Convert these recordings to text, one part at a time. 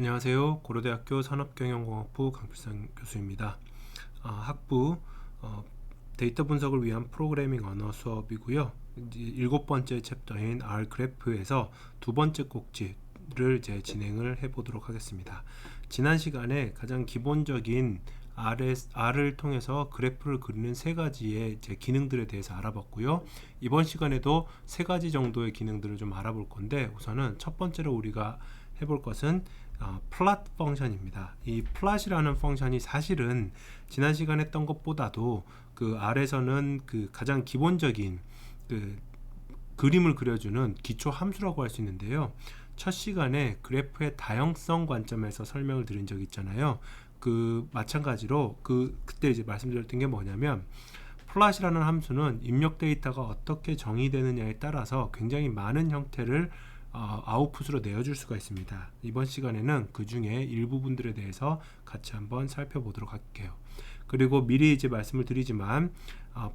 안녕하세요. 고려대학교 산업경영공학부 강필상 교수입니다. 학부 데이터 분석을 위한 프로그래밍 언어 수업이고요. 이제 7번째 챕터인 R 그래프에서 두 번째 꼭지를 이제 진행을 해보도록 하겠습니다. 지난 시간에 가장 기본적인 R을 통해서 그래프를 그리는 세 가지의 이제 기능들에 대해서 알아봤고요. 이번 시간에도 세 가지 정도의 기능들을 좀 알아볼 건데, 우선은 첫 번째로 우리가 해볼 것은 플랫 펑션입니다. 이 플랫이라는 펑션이 사실은 지난 시간에 했던 것보다도 그 R에서는 그 가장 기본적인 그 그림을 그려주는 기초 함수라고 할 수 있는데요. 첫 시간에 그래프의 다형성 관점에서 설명을 드린 적이 있잖아요. 그 마찬가지로 그때 이제 말씀드렸던 게 뭐냐면, 플랫이라는 함수는 입력 데이터가 어떻게 정의되느냐에 따라서 굉장히 많은 형태를 아웃풋으로 내어줄 수가 있습니다. 이번 시간에는 그 중에 일부분들에 대해서 같이 한번 살펴보도록 할게요. 그리고 미리 이제 말씀을 드리지만,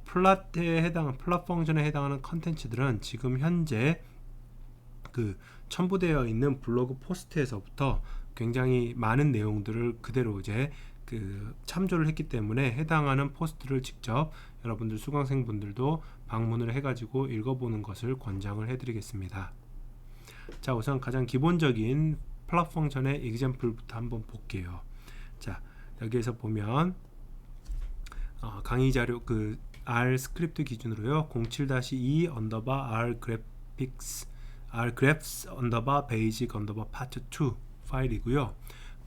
플랫 펑션에 해당하는 컨텐츠들은 지금 현재 그 첨부되어 있는 블로그 포스트에서부터 굉장히 많은 내용들을 그대로 이제 그 참조를 했기 때문에 해당하는 포스트를 직접 여러분들 수강생분들도 방문을 해가지고 읽어보는 것을 권장을 해드리겠습니다. 자, 우선 가장 기본적인 플랫 펑션의 example부터 한번 볼게요. 자, 여기에서 보면 강의 자료 그 R 스크립트 기준으로요, 07-2 언더바 R 그래픽스 R graphs 언더바 basic 언더바 part 2 파일이고요.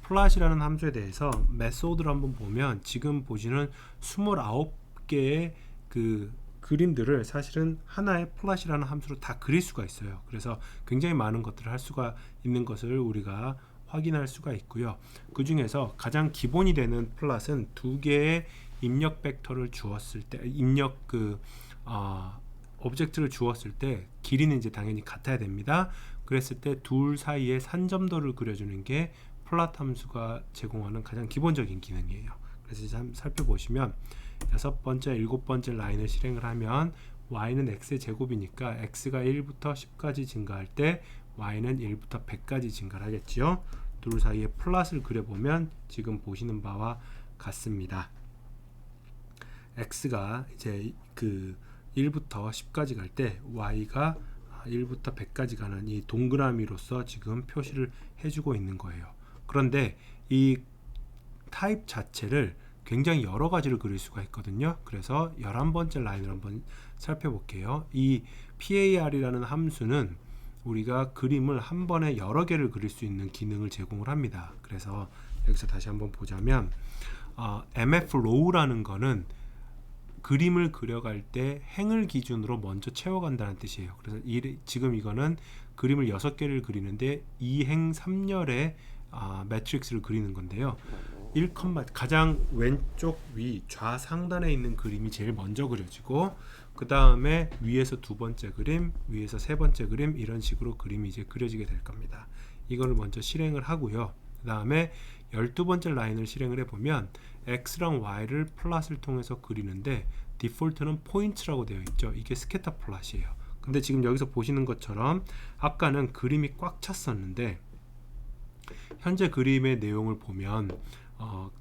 플랫이라는 함수에 대해서 메소드를 한번 보면 지금 보시는 29개의 그 그림들을 사실은 하나의 플랫이라는 함수로 다 그릴 수가 있어요. 그래서 굉장히 많은 것들을 할 수가 있는 것을 우리가 확인할 수가 있고요. 그 중에서 가장 기본이 되는 플랫은 두 개의 입력 벡터를 주었을 때, 입력 오브젝트를 주었을 때 길이는 이제 당연히 같아야 됩니다. 그랬을 때 둘 사이에 산점도를 그려주는 게 플랫 함수가 제공하는 가장 기본적인 기능이에요. 그래서 이제 한번 살펴보시면 6번째, 7번째 라인을 실행을 하면 y는 x의 제곱이니까 x가 1부터 10까지 증가할 때 y는 1부터 100까지 증가를 하겠죠. 둘 사이에 플랫을 그려보면 지금 보시는 바와 같습니다. x가 이제 그 1부터 10까지 갈 때 y가 1부터 100까지 가는 이 동그라미로서 지금 표시를 해주고 있는 거예요. 그런데 이 타입 자체를 굉장히 여러 가지를 그릴 수가 있거든요. 그래서 11번째 라인을 한번 살펴볼게요. 이 PAR이라는 함수는 우리가 그림을 한 번에 여러 개를 그릴 수 있는 기능을 제공을 합니다. 그래서 여기서 다시 한번 보자면 MFRow라는 거는 그림을 그려갈 때 행을 기준으로 먼저 채워간다는 뜻이에요. 그래서 지금 이거는 그림을 6개를 그리는데 2행 3열의 매트릭스를 그리는 건데요. 1, 가장 왼쪽 위 좌상단에 있는 그림이 제일 먼저 그려지고, 그 다음에 위에서 두 번째 그림, 위에서 세 번째 그림, 이런 식으로 그림이 이제 그려지게 될 겁니다. 이거를 먼저 실행을 하고요. 그 다음에 12번째 라인을 실행을 해보면 x랑 y를 플랫을 통해서 그리는데 디폴트는 포인트라고 되어 있죠. 이게 스캐터 플랫이에요. 근데 지금 여기서 보시는 것처럼 아까는 그림이 꽉 찼었는데 현재 그림의 내용을 보면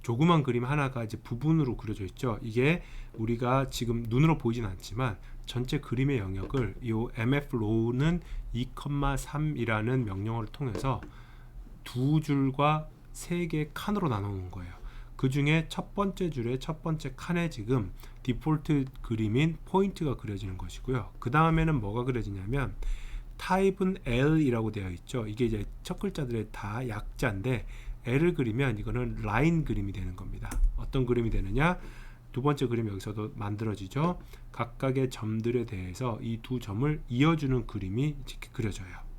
조그만 그림 하나가 이제 부분으로 그려져 있죠. 이게 우리가 지금 눈으로 보이진 않지만 전체 그림의 영역을 이 mfrow는 2,3이라는 명령어를 통해서 두 줄과 세 개의 칸으로 나누는 거예요. 그 중에 첫 번째 줄의 첫 번째 칸에 지금 디폴트 그림인 포인트가 그려지는 것이고요. 그 다음에는 뭐가 그려지냐면 타입은 L이라고 되어 있죠. 이게 이제 첫 글자들의 다 약자인데 L을 그리면 이거는 라인 그림이 되는 겁니다. 어떤 그림이 되느냐? 두 번째 그림 여기서도 만들어지죠. 각각의 점들에 대해서 이 두 점을 이어주는 그림이 그려져요.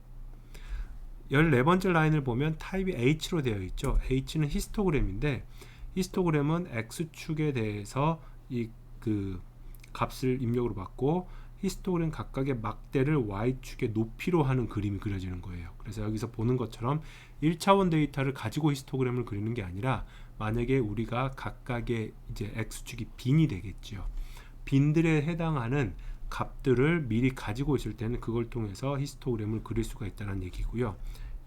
14번째 라인을 보면 타입이 H로 되어 있죠. H는 히스토그램인데 히스토그램은 X축에 대해서 그 값을 입력으로 받고 히스토그램 각각의 막대를 Y축의 높이로 하는 그림이 그려지는 거예요. 그래서 여기서 보는 것처럼 1차원 데이터를 가지고 히스토그램을 그리는 게 아니라 만약에 우리가 각각의 이제 X축이 빈이 되겠죠. 빈들에 해당하는 값들을 미리 가지고 있을 때는 그걸 통해서 히스토그램을 그릴 수가 있다는 얘기고요.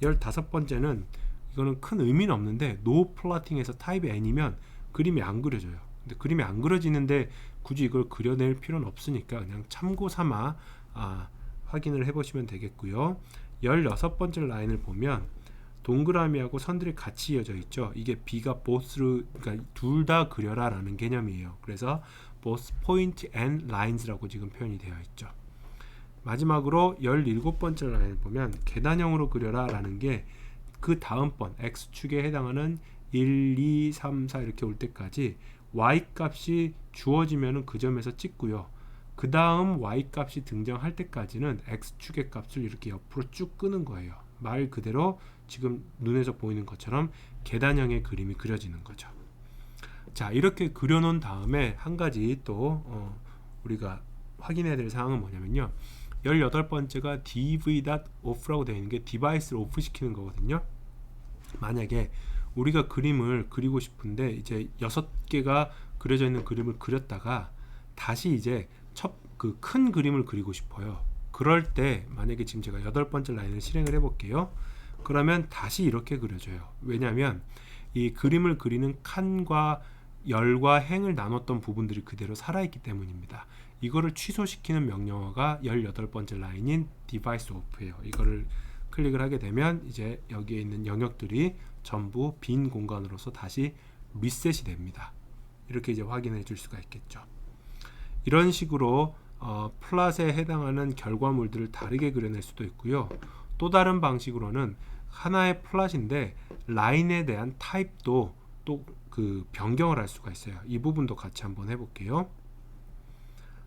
15번째는 이거는 큰 의미는 없는데 no plotting에서 타입이 n이면 그림이 안 그려져요. 근데 그림이 안 그려지는데 굳이 이걸 그려낼 필요는 없으니까 그냥 참고 삼아 확인을 해보시면 되겠고요. 16번째 라인을 보면 동그라미하고 선들이 같이 이어져 있죠. 이게 B가 both로, 그러니까 둘 다 그려라 라는 개념이에요. 그래서 both point and lines라고 지금 표현이 되어 있죠. 마지막으로 17번째 라인을 보면 계단형으로 그려라 라는 게 그 다음번 X축에 해당하는 1, 2, 3, 4 이렇게 올 때까지 Y값이 주어지면 그 점에서 찍고요. 그 다음 Y값이 등장할 때까지는 X축의 값을 이렇게 옆으로 쭉 끄는 거예요. 말 그대로 지금 눈에서 보이는 것처럼 계단형의 그림이 그려지는 거죠. 자, 이렇게 그려놓은 다음에 한 가지 또 우리가 확인해야 될 사항은 뭐냐면요. 18번째가 dv.off라고 되어 있는 게 디바이스를 오프 시키는 거거든요. 만약에 우리가 그림을 그리고 싶은데 이제 6개가 그려져 있는 그림을 그렸다가 다시 이제 그 큰 그림을 그리고 싶어요. 그럴 때 만약에 지금 제가 8번째 라인을 실행을 해볼게요. 그러면 다시 이렇게 그려져요. 왜냐하면 이 그림을 그리는 칸과 열과 행을 나눴던 부분들이 그대로 살아있기 때문입니다. 이거를 취소시키는 명령어가 18번째 라인인 device off예요. 이거를 클릭을 하게 되면 이제 여기에 있는 영역들이 전부 빈 공간으로서 다시 리셋이 됩니다. 이렇게 이제 확인해 줄 수가 있겠죠. 이런 식으로 플롯에 해당하는 결과물들을 다르게 그려낼 수도 있고요. 또 다른 방식으로는 하나의 플롯인데 라인에 대한 타입도 또 그 변경을 할 수가 있어요. 이 부분도 같이 한번 해볼게요.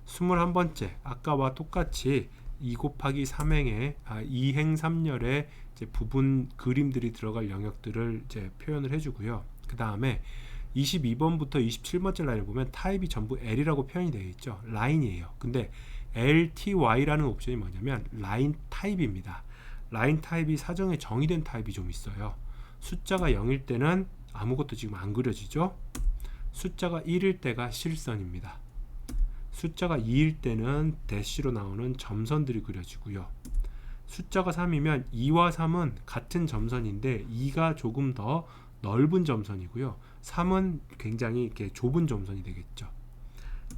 21번째 아까와 똑같이 2 곱하기 3행에 2행 3열의 이제 부분 그림들이 들어갈 영역들을 이제 표현을 해주고요. 그 다음에 22번부터 27번째 라인을 보면 타입이 전부 L이라고 표현이 되어 있죠. 라인이에요. 근데 LTY라는 옵션이 뭐냐면 라인 타입입니다. 라인 타입이 사정에 정의된 타입이 좀 있어요. 숫자가 0일 때는 아무것도 지금 안 그려지죠. 숫자가 1일 때가 실선입니다. 숫자가 2일 때는 대시로 나오는 점선들이 그려지고요. 숫자가 3이면 2와 3은 같은 점선인데 2가 조금 더 넓은 점선이고요. 3은 굉장히 이렇게 좁은 점선이 되겠죠.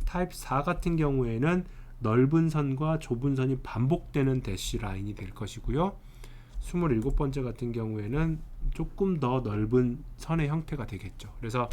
타입 4 같은 경우에는 넓은 선과 좁은 선이 반복되는 대시 라인이 될 것이고요. 27번째 같은 경우에는 조금 더 넓은 선의 형태가 되겠죠. 그래서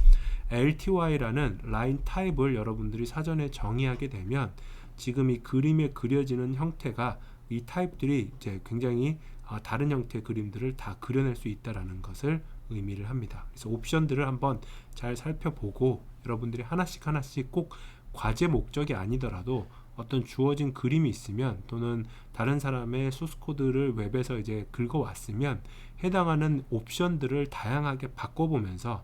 LTY라는 라인 타입을 여러분들이 사전에 정의하게 되면 지금 이 그림에 그려지는 형태가 이 타입들이 이제 굉장히 다른 형태의 그림들을 다 그려낼 수 있다라는 것을 의미를 합니다. 그래서 옵션들을 한번 잘 살펴보고 여러분들이 하나씩 꼭 과제 목적이 아니더라도 어떤 주어진 그림이 있으면 또는 다른 사람의 소스 코드를 웹에서 이제 긁어왔으면 해당하는 옵션들을 다양하게 바꿔보면서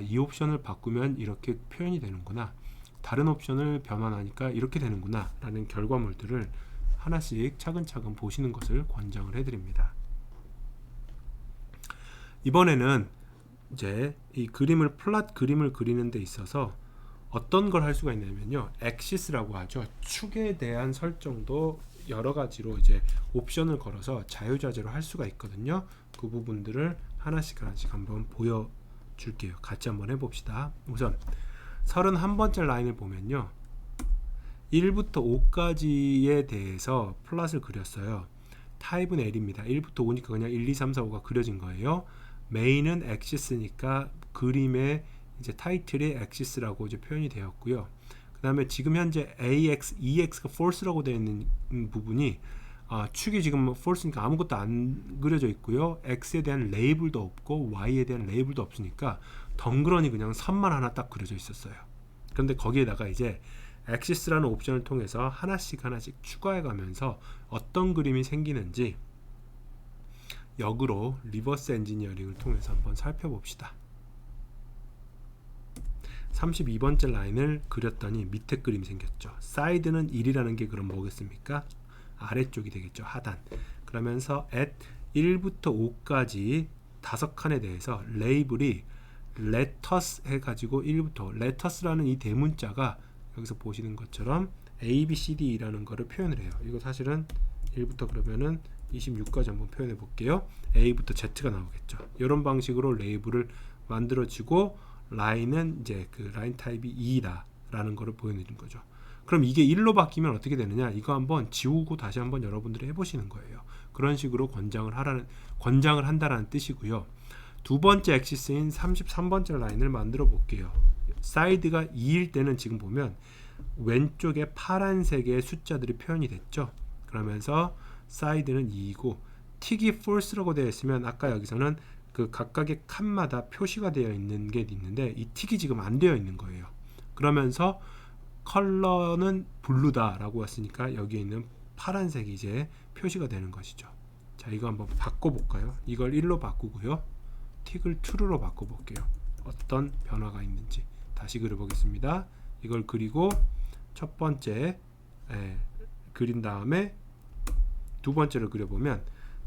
이 옵션을 바꾸면 이렇게 표현이 되는구나, 다른 옵션을 변환하니까 이렇게 되는구나 라는 결과물들을 하나씩 차근차근 보시는 것을 권장을 해드립니다. 이번에는 이제 이 플랫 그림을 그리는 데 있어서 어떤 걸 할 수가 있냐면요, 엑시스라고 하죠. 축에 대한 설정도 여러 가지로 이제 옵션을 걸어서 자유자재로 할 수가 있거든요. 그 부분들을 하나씩 한번 보여줄게요. 같이 한번 해봅시다. 우선 31번째 라인을 보면요, 1부터 5까지에 대해서 플롯을 그렸어요. 타입은 L입니다. 1부터 5니까 그냥 1, 2, 3, 4, 5가 그려진 거예요. 메인은 엑시스니까 그림의 이제 타이틀이 엑시스라고 이제 표현이 되었고요. 그 다음에 지금 현재 AX, EX가 false라고 되어 있는 부분이 축이 지금 false니까 아무것도 안 그려져 있고요. X에 대한 레이블도 없고 Y에 대한 레이블도 없으니까 덩그러니 그냥 선만 하나 딱 그려져 있었어요. 그런데 거기에다가 이제 엑시스라는 옵션을 통해서 하나씩 추가해 가면서 어떤 그림이 생기는지 역으로 리버스 엔지니어링을 통해서 한번 살펴봅시다. 32번째 라인을 그렸더니 밑에 그림이 생겼죠. 사이드는 1이라는 게 그럼 뭐겠습니까? 아래쪽이 되겠죠. 하단. 그러면서 at 1부터 5까지 5칸에 대해서 레이블이 letters 해가지고 1부터 letters라는 이 대문자가 여기서 보시는 것처럼 A, B, C, D라는 거를 표현을 해요. 이거 사실은 1부터 그러면은 26까지 한번 표현해 볼게요. A부터 Z가 나오겠죠. 이런 방식으로 레이블을 만들어지고 라인은 이제 그 라인 타입이 2다 라는 거를 보여드리는 거죠. 그럼 이게 1로 바뀌면 어떻게 되느냐, 이거 한번 지우고 다시 한번 여러분들이 해보시는 거예요. 그런 식으로 권장을 한다라는 뜻이고요. 두 번째 엑시스인 33번째 라인을 만들어 볼게요. 사이드가 2일 때는 지금 보면 왼쪽에 파란색의 숫자들이 표현이 됐죠. 그러면서 사이드는 2이고 틱이 false라고 되어 있으면 아까 여기서는 그 각각의 칸마다 표시가 되어 있는 게 있는데 이 틱이 지금 안 되어 있는 거예요. 그러면서 컬러는 블루다 라고 했으니까 여기에 있는 파란색이 이제 표시가 되는 것이죠. 자, 이거 한번 바꿔볼까요? 이걸 1로 바꾸고요. 틱을 true로 바꿔볼게요. 어떤 변화가 있는지 다시 그려보겠습니다. 이걸 그리고 첫 번째 그린 다음에 두 번째를 그려보면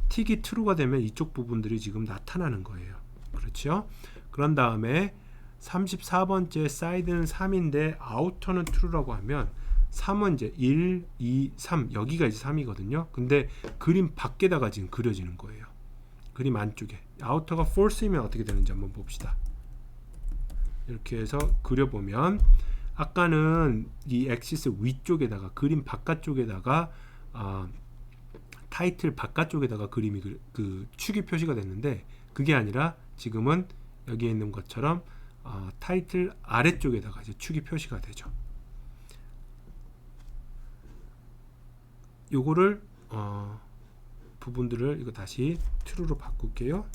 틱이 true가 되면 이쪽 부분들이 지금 나타나는 거예요. 그렇죠? 그런 다음에 34번째 사이드는 3인데 아우터는 true라고 하면 3은 이제 1, 2, 3 여기가 이제 3이거든요. 근데 그림 밖에다가 지금 그려지는 거예요. 그림 안쪽에. 아우터가 false이면 어떻게 되는지 한번 봅시다. 이렇게 해서 그려보면 아까는 이 엑시스 위쪽에다가 그림 바깥쪽에다가 타이틀 바깥쪽에다가 그림이 그 축이 표시가 됐는데 그게 아니라 지금은 여기에 있는 것처럼 타이틀 아래쪽에다가 이제 축이 표시가 되죠. 요거를 부분들을 이거 다시 true로 바꿀게요.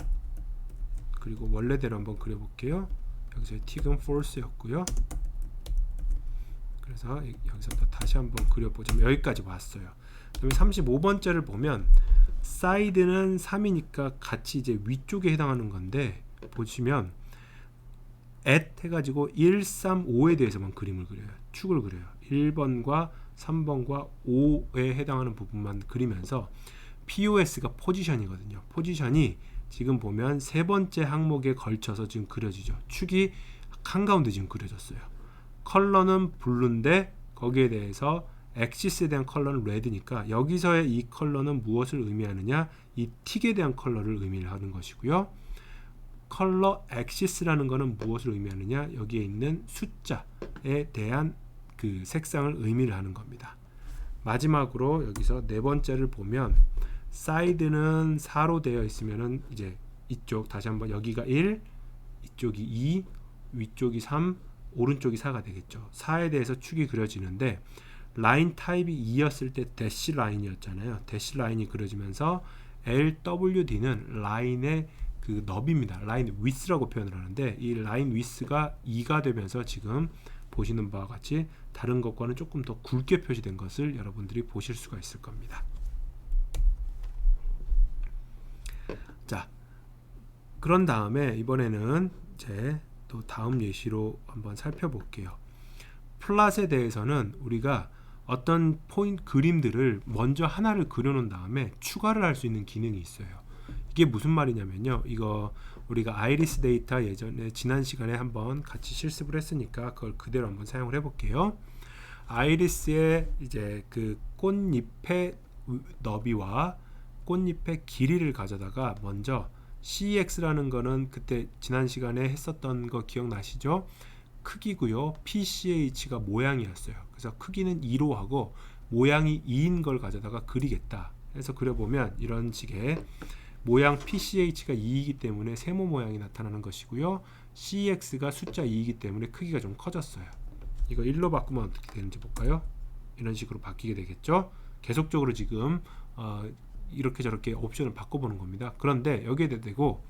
그리고 원래대로 한번 그려볼게요. 여기서 틱은 false였고요. 그래서 여기서 다시 한번 그려보자면 여기까지 왔어요. 그다음에 35번째를 보면 사이드는 3이니까 같이 이제 위쪽에 해당하는 건데 보시면 at 해가지고 1, 3, 5에 대해서만 그림을 그려요. 축을 그려요. 1번과 3번과 5에 해당하는 부분만 그리면서 POS가 포지션이거든요. 포지션이 지금 보면 세 번째 항목에 걸쳐서 지금 그려지죠. 축이 한가운데 지금 그려졌어요. 컬러는 블루인데 거기에 대해서 엑시스에 대한 컬러는 레드니까 여기서의 이 컬러는 무엇을 의미하느냐, 이 틱에 대한 컬러를 의미하는 것이고요. 컬러 엑시스라는 것은 무엇을 의미하느냐, 여기에 있는 숫자에 대한 그 색상을 의미를 하는 겁니다. 마지막으로 여기서 네 번째를 보면 사이드는 4로 되어 있으면은 이제 이쪽 다시 한번 여기가 1, 이쪽이 2, 위쪽이 3, 오른쪽이 4가 되겠죠. 4에 대해서 축이 그려지는데 라인 타입이 2였을 때 대시 라인이었잖아요. 대시 라인이 그려지면서 LWD는 라인의 그 너비입니다. 라인 위스라고 표현을 하는데 이 라인 위스가 2가 되면서 지금 보시는 바와 같이 다른 것과는 조금 더 굵게 표시된 것을 여러분들이 보실 수가 있을 겁니다. 자, 그런 다음에 이번에는 이제 또 다음 예시로 한번 살펴볼게요. 플랫에 대해서는 우리가 어떤 포인트 그림들을 먼저 하나를 그려놓은 다음에 추가를 할 수 있는 기능이 있어요. 이게 무슨 말이냐면요, 이거 우리가 아이리스 데이터 예전에 지난 시간에 한번 같이 실습을 했으니까 그걸 그대로 한번 사용을 해볼게요. 아이리스의 이제 그 꽃잎의 너비와 꽃잎의 길이를 가져다가 먼저 CX라는 거는 그때 지난 시간에 했었던 거 기억나시죠? 크기고요. PCH가 모양이었어요. 그래서 크기는 2로 하고 모양이 2인 걸 가져다가 그리겠다 해서 그려보면 이런 식의 모양 PCH가 2이기 때문에 세모 모양이 나타나는 것이고요. CX가 숫자 2이기 때문에 크기가 좀 커졌어요. 이거 1로 바꾸면 어떻게 되는지 볼까요? 이런 식으로 바뀌게 되겠죠. 계속적으로 지금 이렇게 저렇게 옵션을 바꿔보는 겁니다. 그런데 여기에 대고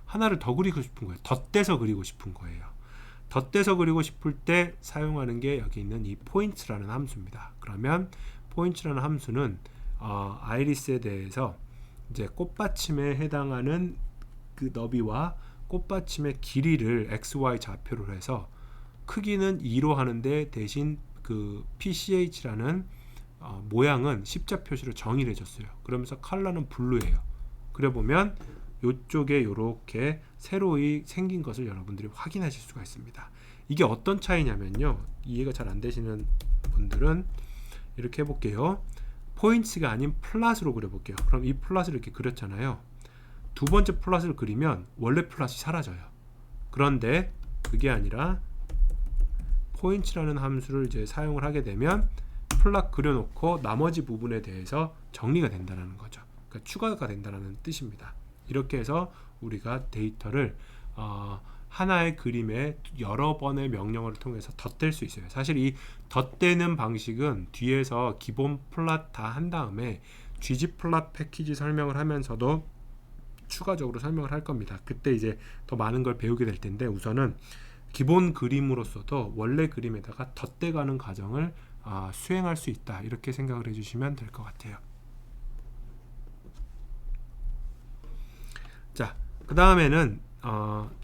하나를 더 그리고 싶은 거예요. 덧대서 그리고 싶은 거예요. 덧대서 그리고 싶을 때 사용하는 게 여기 있는 이 포인트라는 함수입니다. 그러면 포인트라는 함수는 아이리스에 대해서 이제 꽃받침에 해당하는 그 너비와 꽃받침의 길이를 XY 좌표로 해서 크기는 2로 하는데 대신 그 PCH라는 모양은 십자 표시로 정의를 해줬어요. 그러면서 컬러는 블루예요. 그려보면 이쪽에 이렇게 새로이 생긴 것을 여러분들이 확인하실 수가 있습니다. 이게 어떤 차이냐면요, 이해가 잘 안 되시는 분들은 이렇게 해볼게요. 포인트가 아닌 플랫으로 그려볼게요. 그럼 이 플랫을 이렇게 그렸잖아요. 두 번째 플랫을 그리면 원래 플랫이 사라져요. 그런데 그게 아니라 포인트라는 함수를 이제 사용을 하게 되면 플랫 그려놓고 나머지 부분에 대해서 정리가 된다는 거죠. 그러니까 추가가 된다는 뜻입니다. 이렇게 해서 우리가 데이터를 하나의 그림에 여러 번의 명령어를 통해서 덧댈 수 있어요. 사실 이 덧대는 방식은 뒤에서 기본 플랫 다 한 다음에 ggplot 패키지 설명을 하면서도 추가적으로 설명을 할 겁니다. 그때 이제 더 많은 걸 배우게 될 텐데 우선은 기본 그림으로서도 원래 그림에다가 덧대가는 과정을 수행할 수 있다, 이렇게 생각을 해주시면 될 것 같아요. 자, 그 다음에는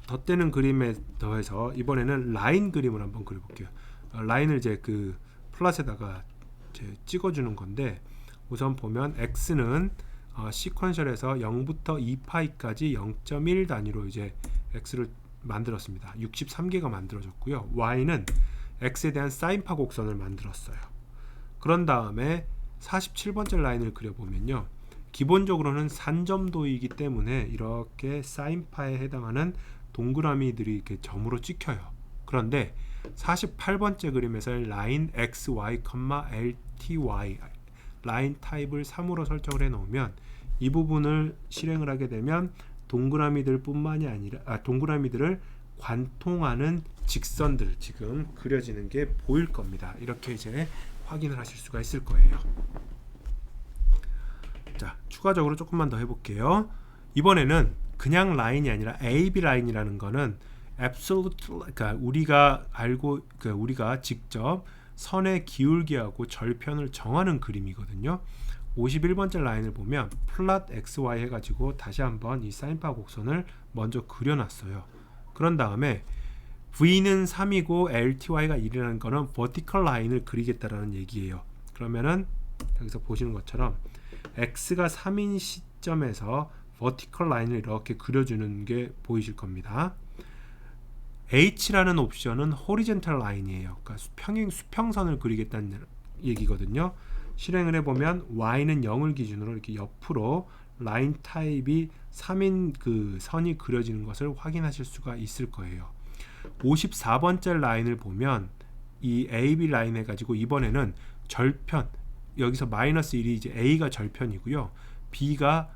덧대는 그림에 더해서 이번에는 라인 그림을 한번 그려볼게요. 라인을 이제 그 플랫에다가 이제 찍어주는 건데, 우선 보면 x는 시퀀셜에서 0부터 2파이까지 0.1 단위로 이제 x를 만들었습니다. 63개가 만들어졌고요. y는 x에 대한 사인파 곡선을 만들었어요. 그런 다음에 47번째 라인을 그려보면요, 기본적으로는 산점도이기 때문에 이렇게 사인파에 해당하는 동그라미들이 이렇게 점으로 찍혀요. 그런데 48번째 그림에서의 라인 xy, lty 라인 타입을 3으로 설정을 해 놓으면 이 부분을 실행을 하게 되면 동그라미들 뿐만이 아니라 동그라미들을 관통하는 직선들 지금 그려지는 게 보일 겁니다. 이렇게 이제 확인을 하실 수가 있을 거예요. 자, 추가적으로 조금만 더 해볼게요. 이번에는 그냥 라인이 아니라 AB 라인이라는 거는 absolute, 그러니까 우리가 직접 선의 기울기하고 절편을 정하는 그림이거든요. 51번째 라인을 보면 플랫 XY 해가지고 다시 한번 이 사인파 곡선을 먼저 그려놨어요. 그런 다음에 V는 3이고 LTY가 1이라는 거는 vertical 라인을 그리겠다라는 얘기예요. 그러면은 여기서 보시는 것처럼 X가 3인 시점에서 vertical 라인을 이렇게 그려주는 게 보이실 겁니다. H라는 옵션은 horizontal 라인이에요. 그러니까 수평선을 그리겠다는 얘기거든요. 실행을 해보면 Y는 0을 기준으로 이렇게 옆으로 라인 타입이 3인 그 선이 그려지는 것을 확인하실 수가 있을 거예요. 54번째 라인을 보면 이 AB 라인 해가지고 이번에는 절편, 여기서 마이너스 1이 이제 A가 절편이고요, B가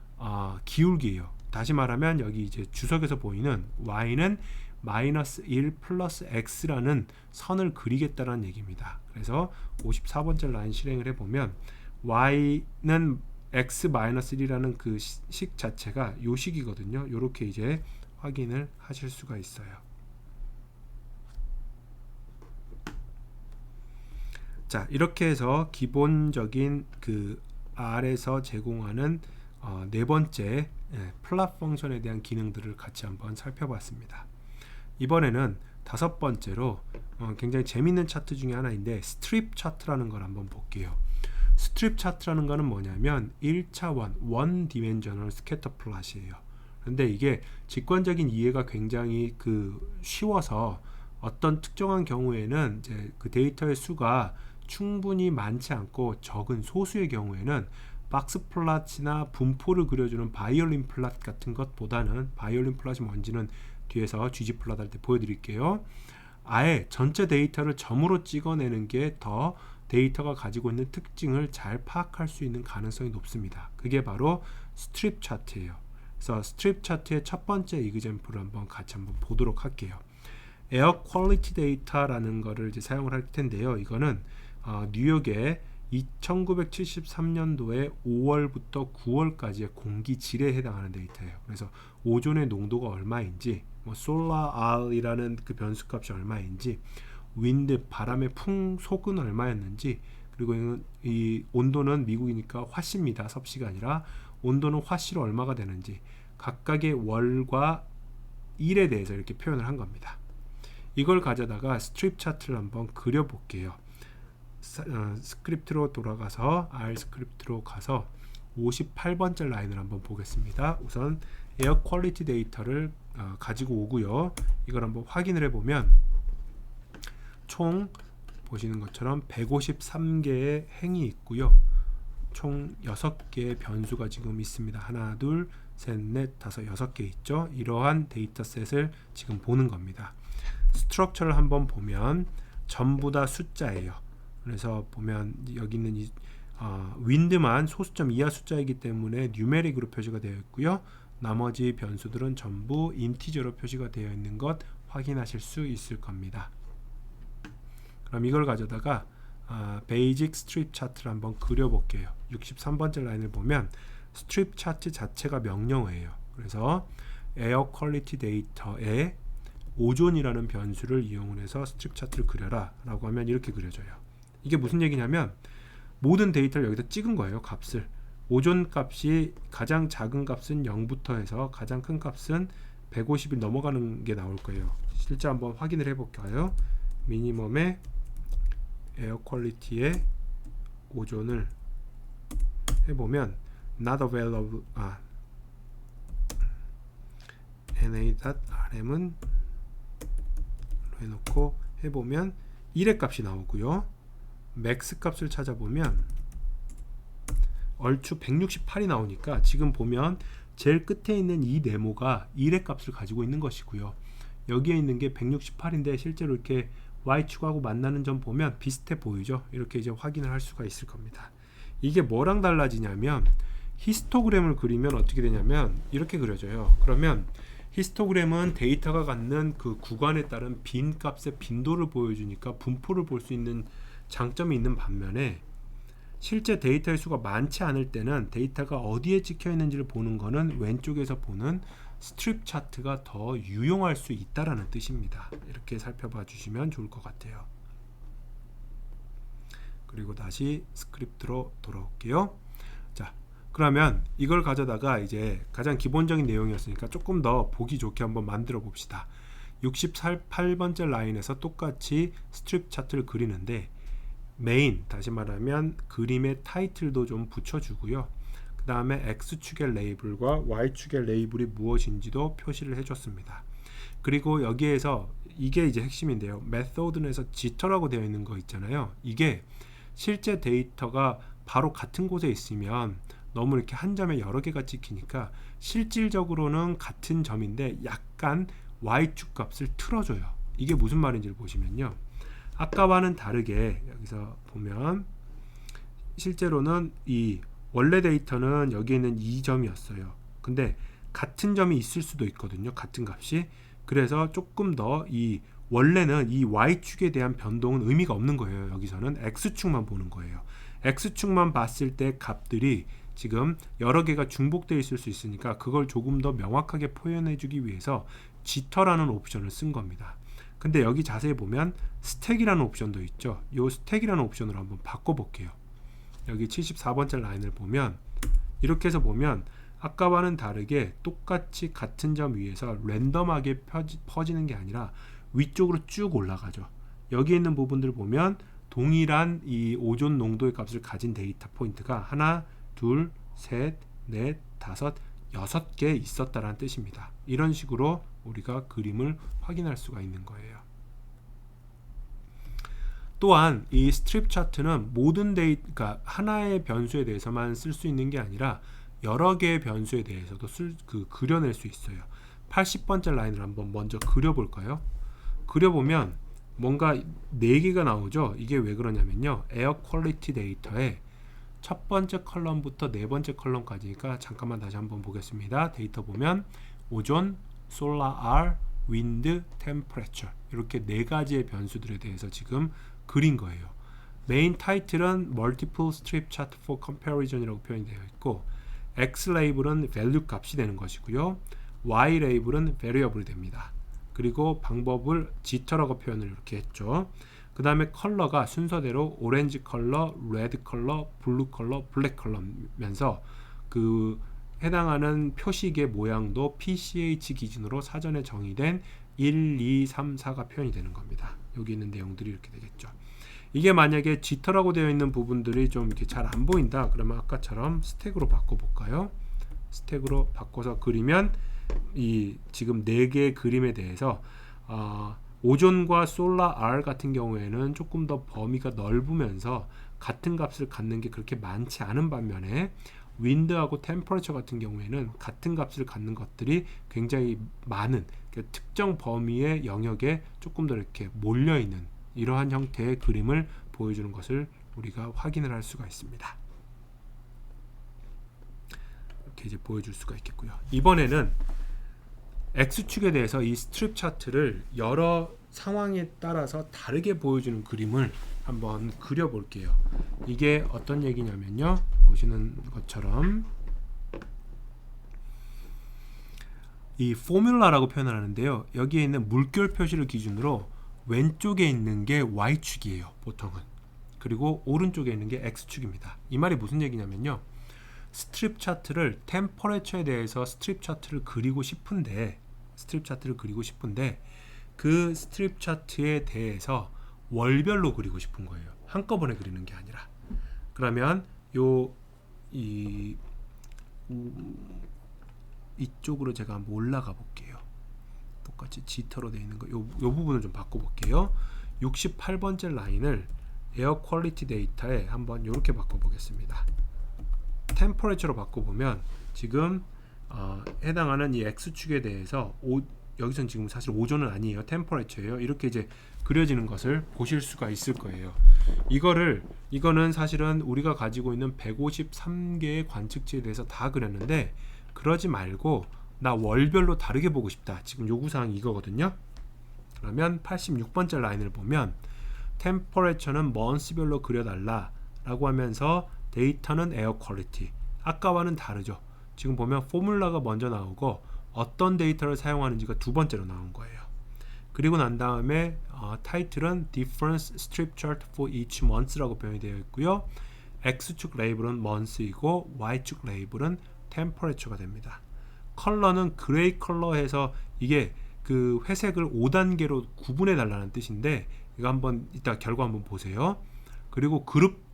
기울기예요. 다시 말하면 여기 이제 주석에서 보이는 Y는 마이너스 1 플러스 X라는 선을 그리겠다는 얘기입니다. 그래서 54번째 라인 실행을 해보면 Y는 X 마이너스 1이라는 그 식 자체가 요 식이거든요. 요렇게 이제 확인을 하실 수가 있어요. 자, 이렇게 해서 기본적인 그 R에서 제공하는 네 번째 플랫 펑션에 대한 기능들을 같이 한번 살펴봤습니다. 이번에는 다섯 번째로 굉장히 재밌는 차트 중에 하나인데 스트립 차트라는 걸 한번 볼게요. 스트립 차트라는 거는 뭐냐면 1차원 원 디멘셔널 스캐터 플롯이에요. 그런데 이게 직관적인 이해가 굉장히 쉬워서 어떤 특정한 경우에는 이제 그 데이터의 수가 충분히 많지 않고 적은 소수의 경우에는 박스 플롯이나 분포를 그려주는 바이올린 플롯 같은 것보다는, 바이올린 플롯이 뭔지는 뒤에서 ggplot 할 때 보여드릴게요. 아예 전체 데이터를 점으로 찍어내는 게 더 데이터가 가지고 있는 특징을 잘 파악할 수 있는 가능성이 높습니다. 그게 바로 스트립 차트예요. 그래서 스트립 차트의 첫 번째 이그젬플을 같이 한번 보도록 할게요. 에어 퀄리티 데이터라는 거를 이제 사용을 할 텐데요. 이거는 뉴욕의 1973년도에 5월부터 9월까지의 공기 질에 해당하는 데이터예요. 그래서 오존의 농도가 얼마인지, 솔라 R이라는 그 변수값이 얼마인지, 윈드 바람의 풍속은 얼마였는지, 그리고 이 온도는 미국이니까 화씨입니다. 섭씨가 아니라 온도는 화씨로 얼마가 되는지 각각의 월과 일에 대해서 이렇게 표현을 한 겁니다. 이걸 가져다가 스트립 차트를 한번 그려볼게요. 스크립트로 돌아가서 R 스크립트로 가서 58번째 라인을 한번 보겠습니다. 우선 에어 퀄리티 데이터를 가지고 오고요. 이걸 한번 확인을 해보면 총 보시는 것처럼 153개의 행이 있고요. 총 6개의 변수가 지금 있습니다. 하나, 둘, 셋, 넷, 다섯, 6개 있죠. 이러한 데이터셋을 지금 보는 겁니다. 스트럭처를 한번 보면 전부 다 숫자예요. 그래서 보면 여기 있는 윈드만 소수점 이하 숫자이기 때문에 뉴메릭으로 표시가 되어 있고요. 나머지 변수들은 전부 인티저로 표시가 되어 있는 것 확인하실 수 있을 겁니다. 그럼 이걸 가져다가 베이직 스트립 차트를 한번 그려볼게요. 63번째 라인을 보면 스트립 차트 자체가 명령어예요. 그래서 에어 퀄리티 데이터에 오존이라는 변수를 이용해서 스트립 차트를 그려라 라고 하면 이렇게 그려져요. 이게 무슨 얘기냐면 모든 데이터를 여기다 찍은 거예요. 값을. 오존 값이 가장 작은 값은 0부터 해서 가장 큰 값은 150이 넘어가는 게 나올 거예요. 실제 한번 확인을 해볼까요? 미니멈의 에어 퀄리티의 오존을 해보면 not available na.rm은 해놓고 해보면 1의 값이 나오고요. 맥스 값을 찾아보면 얼추 168이 나오니까 지금 보면 제일 끝에 있는 이 네모가 1의 값을 가지고 있는 것이고요. 여기에 있는 게 168인데 실제로 이렇게 y축하고 만나는 점 보면 비슷해 보이죠. 이렇게 이제 확인을 할 수가 있을 겁니다. 이게 뭐랑 달라지냐면 히스토그램을 그리면 어떻게 되냐면 이렇게 그려져요. 그러면 히스토그램은 데이터가 갖는 그 구간에 따른 빈 값의 빈도를 보여주니까 분포를 볼 수 있는 장점이 있는 반면에 실제 데이터의 수가 많지 않을 때는 데이터가 어디에 찍혀 있는지를 보는 거는 왼쪽에서 보는 스트립 차트가 더 유용할 수 있다라는 뜻입니다. 이렇게 살펴봐 주시면 좋을 것 같아요. 그리고 다시 스크립트로 돌아올게요. 자, 그러면 이걸 가져다가 이제 가장 기본적인 내용이었으니까 조금 더 보기 좋게 한번 만들어 봅시다. 68번째 라인에서 똑같이 스트립 차트를 그리는데 메인, 다시 말하면 그림의 타이틀도 좀 붙여주고요. 그 다음에 X축의 레이블과 Y축의 레이블이 무엇인지도 표시를 해줬습니다. 그리고 여기에서 이게 이제 핵심인데요. method에서 jitter라고 되어 있는 거 있잖아요. 이게 실제 데이터가 바로 같은 곳에 있으면 너무 이렇게 한 점에 여러 개가 찍히니까 실질적으로는 같은 점인데 약간 Y축 값을 틀어줘요. 이게 무슨 말인지를 보시면요. 아까와는 다르게 여기서 보면 실제로는 이 원래 데이터는 여기 있는 이 점이었어요. 근데 같은 점이 있을 수도 있거든요. 같은 값이. 그래서 조금 더 이 원래는 이 Y축에 대한 변동은 의미가 없는 거예요. 여기서는 X축만 보는 거예요. X축만 봤을 때 값들이 지금 여러 개가 중복되어 있을 수 있으니까 그걸 조금 더 명확하게 표현해 주기 위해서 지터라는 옵션을 쓴 겁니다. 근데 여기 자세히 보면 스택이라는 옵션도 있죠. 이 스택이라는 옵션으로 한번 바꿔볼게요. 여기 74번째 라인을 보면 이렇게 해서 보면 아까와는 다르게 똑같이 같은 점 위에서 랜덤하게 퍼지는 게 아니라 위쪽으로 쭉 올라가죠. 여기 있는 부분들을 보면 동일한 이 오존 농도의 값을 가진 데이터 포인트가 하나, 둘, 셋, 넷, 다섯, 6개 있었다라는 뜻입니다. 이런 식으로 우리가 그림을 확인할 수가 있는 거예요. 또한 이 스트립 차트는 모든 그러니까 하나의 변수에 대해서만 쓸 수 있는 게 아니라 여러 개의 변수에 대해서도 그려낼 수 있어요. 80번째 라인을 한번 먼저 그려볼까요? 그려보면 뭔가 4개가 나오죠. 이게 왜 그러냐면요. 에어 퀄리티 데이터에 첫 번째 컬럼부터 네 번째 컬럼까지니까 잠깐만 다시 한번 보겠습니다. 데이터 보면 오존, 솔라 R, 윈드, 템퍼레처 이렇게 4가지의 변수들에 대해서 지금 그린 거예요. 메인 타이틀은 Multiple Strip Chart for Comparison이라고 표현이 되어 있고 X 레이블은 value 값이 되는 것이고요. Y 레이블은 variable 됩니다. 그리고 방법을 jitter라고 표현을 이렇게 했죠. 그 다음에 컬러가 순서대로 오렌지 컬러, 레드 컬러, 블루 컬러, 블랙 컬러면서 그 해당하는 표식의 모양도 PCH 기준으로 사전에 정의된 1, 2, 3, 4가 표현이 되는 겁니다. 여기 있는 내용들이 이렇게 되겠죠. 이게 만약에 지터라고 되어 있는 부분들이 좀 이렇게 잘 안 보인다 그러면 아까처럼 스택으로 바꿔볼까요? 스택으로 바꿔서 그리면 이 지금 4개의 그림에 대해서 오존과 솔라 R 같은 경우에는 조금 더 범위가 넓으면서 같은 값을 갖는 게 그렇게 많지 않은 반면에 윈드하고 템퍼레처 같은 경우에는 같은 값을 갖는 것들이 굉장히 많은, 그러니까 특정 범위의 영역에 조금 더 이렇게 몰려있는 이러한 형태의 그림을 보여주는 것을 우리가 확인을 할 수가 있습니다. 이렇게 이제 보여줄 수가 있겠고요. 이번에는 X축에 대해서 이 스트립 차트를 여러 상황에 따라서 다르게 보여주는 그림을 한번 그려볼게요. 이게 어떤 얘기냐면요, 보시는 것처럼 이 포뮬라라고 표현을 하는데요, 여기에 있는 물결 표시를 기준으로 왼쪽에 있는 게 Y축이에요, 보통은. 그리고 오른쪽에 있는 게 X축입니다. 이 말이 무슨 얘기냐면요, 스트립 차트를 템퍼레처에 대해서 스트립 차트를 그리고 싶은데 그 스트립 차트에 대해서 월별로 그리고 싶은 거예요. 한꺼번에 그리는 게 아니라. 그러면 이쪽으로 제가 한번 올라가 볼게요. 똑같이 지터로 되어 있는 거, 요 부분을 좀 바꿔 볼게요. 68번째 라인을 에어 퀄리티 데이터에 한번 이렇게 바꿔 보겠습니다. 템퍼레처로 바꿔보면 지금 해당하는 이 X축에 대해서 여기선 지금 사실 오존은 아니에요, 템퍼레처예요. 이렇게 이제 그려지는 것을 보실 수가 있을 거예요. 이거는 사실은 우리가 가지고 있는 153개의 관측지에 대해서 다 그렸는데, 그러지 말고 나 월별로 다르게 보고 싶다, 지금 요구사항이 이거거든요. 그러면 86번째 라인을 보면 템퍼레처는 먼스별로 그려달라 라고 하면서 데이터는 에어 퀄리티, 아까와는 다르죠. 지금 보면 포뮬라가 먼저 나오고 어떤 데이터를 사용하는지가 두 번째로 나온 거예요. 그리고 난 다음에 타이틀은 Difference Strip Chart for Each Month라고 표현이 되어 있고요. X축 레이블은 month이고 Y축 레이블은 temperature가 됩니다. 컬러는 그레이 컬러 해서 이게 그 회색을 5단계로 구분해 달라는 뜻인데, 이거 한번 이따 결과 한번 보세요. 그리고 그룹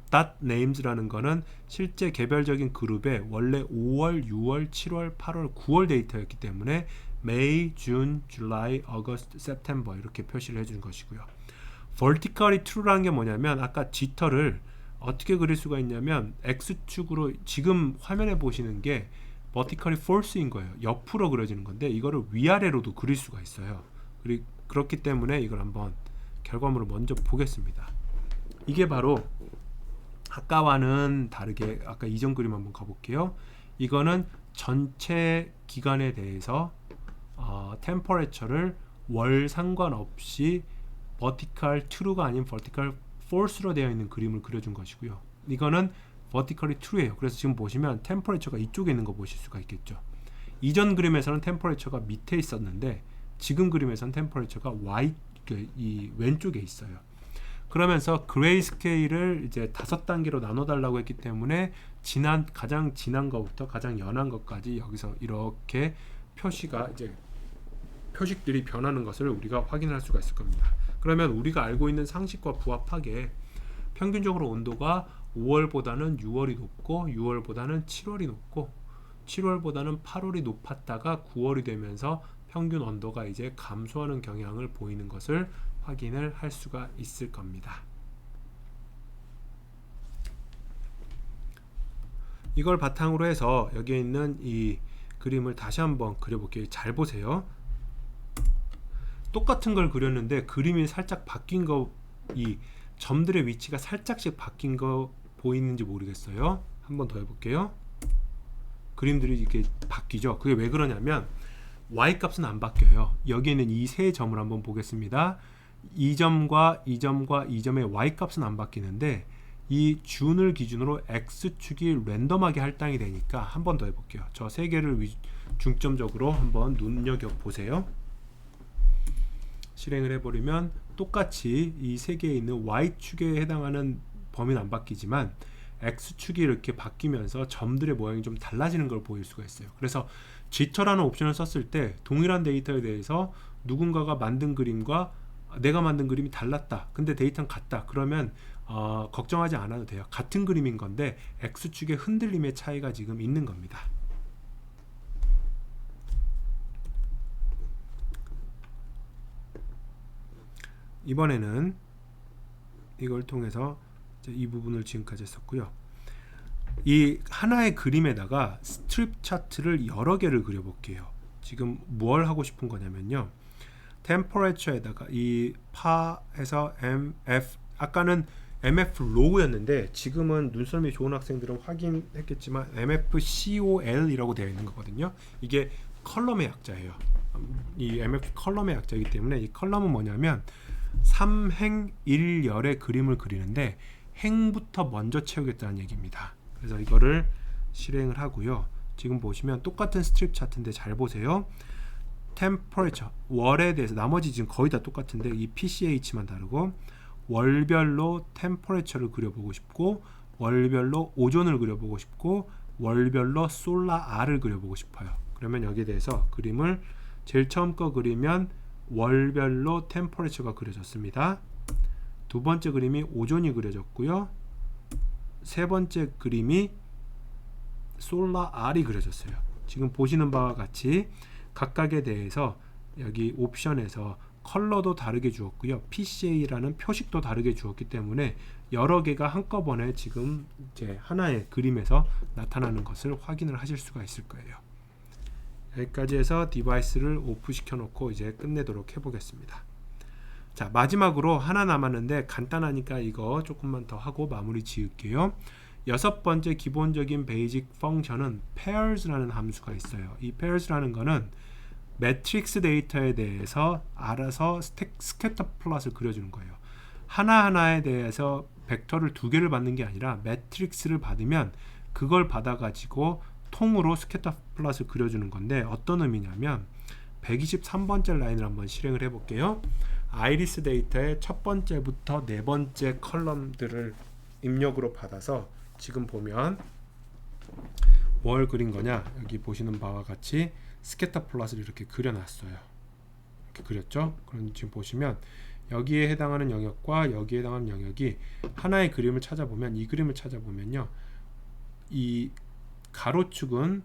.names라는 거는 실제 개별적인 그룹에 원래 5월, 6월, 7월, 8월, 9월 데이터였기 때문에 May, June, July, August, September 이렇게 표시를 해주는 것이고요. Vertically true라는 게 뭐냐면, 아까 지터를 어떻게 그릴 수가 있냐면 X축으로 지금 화면에 보시는 게 vertically false인 거예요. 옆으로 그려지는 건데 이거를 위아래로도 그릴 수가 있어요. 그렇기 때문에 이걸 한번 결과물을 먼저 보겠습니다. 이게 바로 아까와는 다르게, 아까 이전 그림 한번 가볼게요. 이거는 전체 기간에 대해서 템퍼레처를 월 상관없이 vertical true가 아닌 vertical false로 되어 있는 그림을 그려준 것이고요. 이거는 vertically true예요. 그래서 지금 보시면 템퍼레처가 이쪽에 있는 거 보실 수가 있겠죠. 이전 그림에서는 템퍼레처가 밑에 있었는데 지금 그림에서는 템퍼레처가 이 왼쪽에 있어요. 그러면서 그레이 스케일을 이제 5단계로 나눠 달라고 했기 때문에 가장 진한 것부터 가장 연한 것까지 여기서 이렇게 표식들이 변하는 것을 우리가 확인할 수가 있을 겁니다. 그러면 우리가 알고 있는 상식과 부합하게 평균적으로 온도가 5월보다는 6월이 높고 6월보다는 7월이 높고 7월보다는 8월이 높았다가 9월이 되면서 평균 온도가 이제 감소하는 경향을 보이는 것을 확인을 할 수가 있을 겁니다. 이걸 바탕으로 해서 여기에 있는 이 그림을 다시 한번 그려볼게요. 잘 보세요. 똑같은 걸 그렸는데 그림이 살짝 바뀐 거, 이 점들의 위치가 살짝씩 바뀐 거 보이는지 모르겠어요. 한번 더 해볼게요. 그림들이 이렇게 바뀌죠. 그게 왜 그러냐면 Y 값은 안 바뀌어요. 여기에는 이 세 점을 한번 보겠습니다. 이 점과 이 점과 이 점의 Y 값은 안 바뀌는데 이 준을 기준으로 X축이 랜덤하게 할당이 되니까 한 번 더 해볼게요. 저 세 개를 중점적으로 한번 눈여겨보세요. 실행을 해버리면 똑같이 이 세 개에 있는 Y축에 해당하는 범위는 안 바뀌지만 X축이 이렇게 바뀌면서 점들의 모양이 좀 달라지는 걸 보일 수가 있어요. 그래서 지터라는 옵션을 썼을 때 동일한 데이터에 대해서 누군가가 만든 그림과 내가 만든 그림이 달랐다. 근데 데이터는 같다. 그러면 걱정하지 않아도 돼요. 같은 그림인 건데 X축의 흔들림의 차이가 지금 있는 겁니다. 이번에는 이걸 통해서 이제 이 부분을 지금까지 했었고요. 이 하나의 그림에다가 스트립 차트를 여러 개를 그려볼게요. 지금 뭘 하고 싶은 거냐면요. 템퍼레처에다가 이 파에서 MF, 아까는 MF 로우였는데 지금은 눈썰미 좋은 학생들은 확인했겠지만 MFCOL이라고 되어 있는 거거든요. 이게 컬럼의 약자예요. 이 MF 컬럼의 약자이기 때문에 이 컬럼은 뭐냐면 3행 1열의 그림을 그리는데 행부터 먼저 채우겠다는 얘기입니다. 그래서 이거를 실행을 하고요. 지금 보시면 똑같은 스트립 차트인데 잘 보세요. 템퍼레처 월에 대해서 나머지 지금 거의 다 똑같은데 이 PCH만 다르고 월별로 템퍼레처를 그려보고 싶고 월별로 오존을 그려보고 싶고 월별로 솔라 R을 그려보고 싶어요. 그러면 여기에 대해서 그림을 제일 처음 거 그리면 월별로 템퍼레처가 그려졌습니다. 두 번째 그림이 오존이 그려졌고요. 세 번째 그림이 솔라 R이 그려졌어요. 지금 보시는 바와 같이 각각에 대해서 여기 옵션에서 컬러도 다르게 주었고요. PCA라는 표식도 다르게 주었기 때문에 여러 개가 한꺼번에 지금 이제 하나의 그림에서 나타나는 것을 확인을 하실 수가 있을 거예요. 여기까지 해서 디바이스를 오프 시켜 놓고 이제 끝내도록 해보겠습니다. 자, 마지막으로 하나 남았는데 간단하니까 이거 조금만 더 하고 마무리 지을게요. 여섯 번째 기본적인 베이직 펑션은 pairs라는 함수가 있어요. 이 pairs라는 거는 매트릭스 데이터에 대해서 알아서 스캐터 플롯을 그려주는 거예요. 하나하나에 대해서 벡터를 두 개를 받는 게 아니라 매트릭스를 받으면 그걸 받아가지고 통으로 스캐터 플롯을 그려주는 건데 어떤 의미냐면 123번째 라인을 한번 실행을 해볼게요. 아이리스 데이터의 첫 번째부터 네 번째 컬럼들을 입력으로 받아서 지금 보면 뭘 그린 거냐, 여기 보시는 바와 같이 스캐터 플롯을 이렇게 그려놨어요. 이렇게 그렸죠? 그럼 지금 보시면 여기에 해당하는 영역과 여기에 해당하는 영역이 하나의 그림을 찾아보면 이 그림을 찾아보면요, 이 가로축은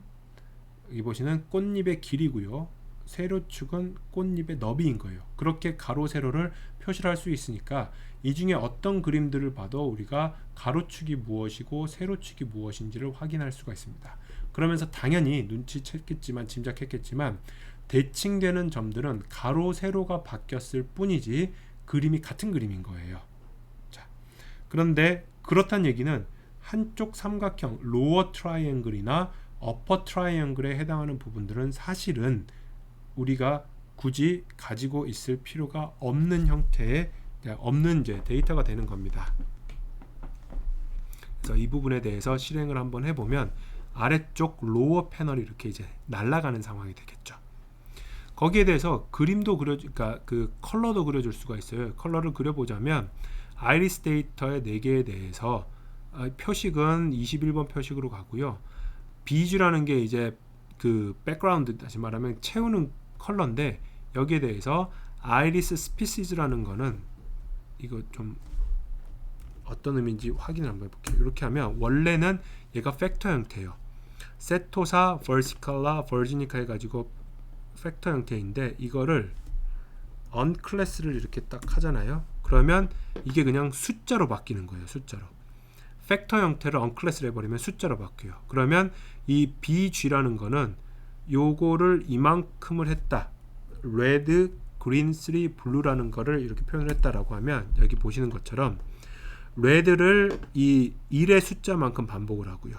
여기 보시는 꽃잎의 길이고요, 세로축은 꽃잎의 너비인 거예요. 그렇게 가로 세로를 표시를 할 수 있으니까 이 중에 어떤 그림들을 봐도 우리가 가로축이 무엇이고 세로축이 무엇인지를 확인할 수가 있습니다. 그러면서 당연히 눈치챘겠지만 짐작했겠지만 대칭되는 점들은 가로 세로가 바뀌었을 뿐이지 그림이 같은 그림인 거예요. 자, 그런데 그렇다는 얘기는 한쪽 삼각형 로어 트라이앵글이나 어퍼 트라이앵글에 해당하는 부분들은 사실은 우리가 굳이 가지고 있을 필요가 없는 형태의 없는 이제 데이터가 되는 겁니다. 그래서 이 부분에 대해서 실행을 한번 해보면 아래쪽 로어 패널이 이렇게 이제 날아가는 상황이 되겠죠. 거기에 대해서 그림도 그러니까 그 컬러도 그려줄 수가 있어요. 컬러를 그려보자면 아이리스 데이터의 4개에 대해서 표식은 21번 표식으로 가고요. 비주라는 게 이제 그 백그라운드, 다시 말하면 채우는 컬러인데 여기에 대해서 아이리스 스피시즈라는 거는 이거 좀 어떤 의미인지 확인을 한번 해볼게요. 이렇게 하면 원래는 얘가 팩터 형태예요. 세토사, 버시칼라, 버지니카 해가지고 팩터 형태인데 이거를 언클래스를 이렇게 딱 하잖아요. 그러면 이게 그냥 숫자로 바뀌는 거예요. 숫자로. 팩터 형태를 언클래스를 해버리면 숫자로 바뀌어요. 그러면 이 BG라는 거는 요거를 이만큼을 했다. 레드, 그린, 3, 블루라는 거를 이렇게 표현을 했다라고 하면 여기 보시는 것처럼 레드를 이 1의 숫자만큼 반복을 하고요.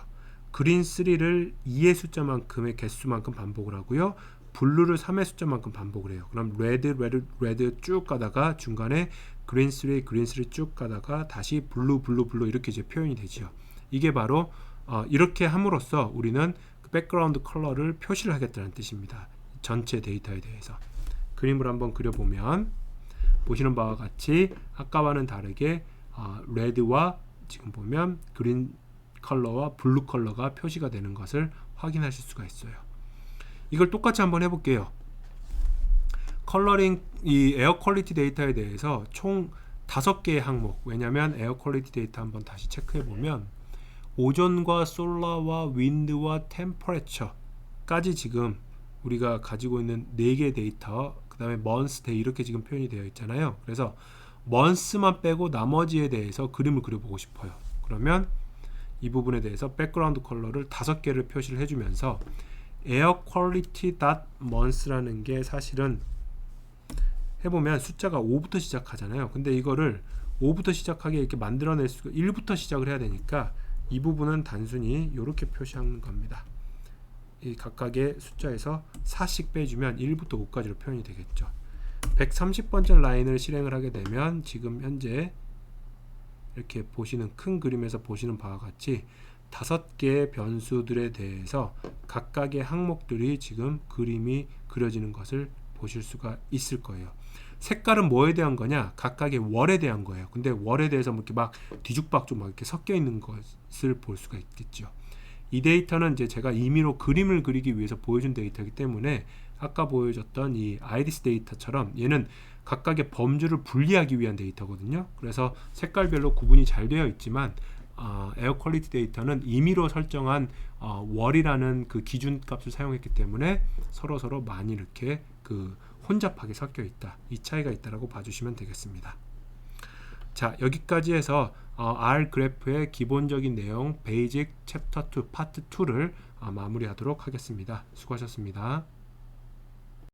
그린 3를 2의 숫자만큼의 개수만큼 반복을 하고요. 블루를 3의 숫자만큼 반복을 해요. 그럼 레드 쭉 가다가 중간에 그린 3 쭉 가다가 다시 블루 이렇게 이제 표현이 되지요. 이게 바로 이렇게 함으로써 우리는 그 백그라운드 컬러를 표시를 하겠다는 뜻입니다. 전체 데이터에 대해서. 그림을 한번 그려보면 보시는 바와 같이 아까와는 다르게 레드와 지금 보면 그린 컬러와 블루 컬러가 표시가 되는 것을 확인하실 수가 있어요. 이걸 똑같이 한번 해볼게요. 컬러링, 이 에어 퀄리티 데이터에 대해서 총 5개의 항목, 왜냐하면 에어 퀄리티 데이터 한번 다시 체크해보면 오존과 솔라와 윈드와 템퍼레처까지 지금 우리가 가지고 있는 4개의 데이터, 그 다음에 먼스 데이 이렇게 지금 표현이 되어 있잖아요. 그래서 month만 빼고 나머지에 대해서 그림을 그려보고 싶어요. 그러면 이 부분에 대해서 백그라운드 컬러를 5개를 표시를 해주면서 air quality month라는 게 사실은 해보면 숫자가 5부터 시작하잖아요. 근데 이거를 5부터 시작하게 이렇게 만들어낼 수가 1부터 시작을 해야 되니까 이 부분은 단순히 이렇게 표시하는 겁니다. 이 각각의 숫자에서 4씩 빼주면 1부터 5까지로 표현이 되겠죠. 130번째 라인을 실행을 하게 되면 지금 현재 이렇게 보시는 큰 그림에서 보시는 바와 같이 5개의 변수들에 대해서 각각의 항목들이 지금 그림이 그려지는 것을 보실 수가 있을 거예요. 색깔은 뭐에 대한 거냐? 각각의 월에 대한 거예요. 근데 월에 대해서 뭐 이렇게 막 뒤죽박죽 막 이렇게 섞여 있는 것을 볼 수가 있겠죠. 이 데이터는 이제 제가 임의로 그림을 그리기 위해서 보여준 데이터이기 때문에 아까 보여줬던 이 아이리스 데이터처럼 얘는 각각의 범주를 분리하기 위한 데이터거든요. 그래서 색깔별로 구분이 잘 되어 있지만 에어 퀄리티 데이터는 임의로 설정한 월이라는 그 기준 값을 사용했기 때문에 서로 많이 이렇게 그 혼잡하게 섞여 있다. 이 차이가 있다라고 봐주시면 되겠습니다. 자, 여기까지 해서 R 그래프의 기본적인 내용 베이직 챕터 2 파트 2를 마무리하도록 하겠습니다. 수고하셨습니다.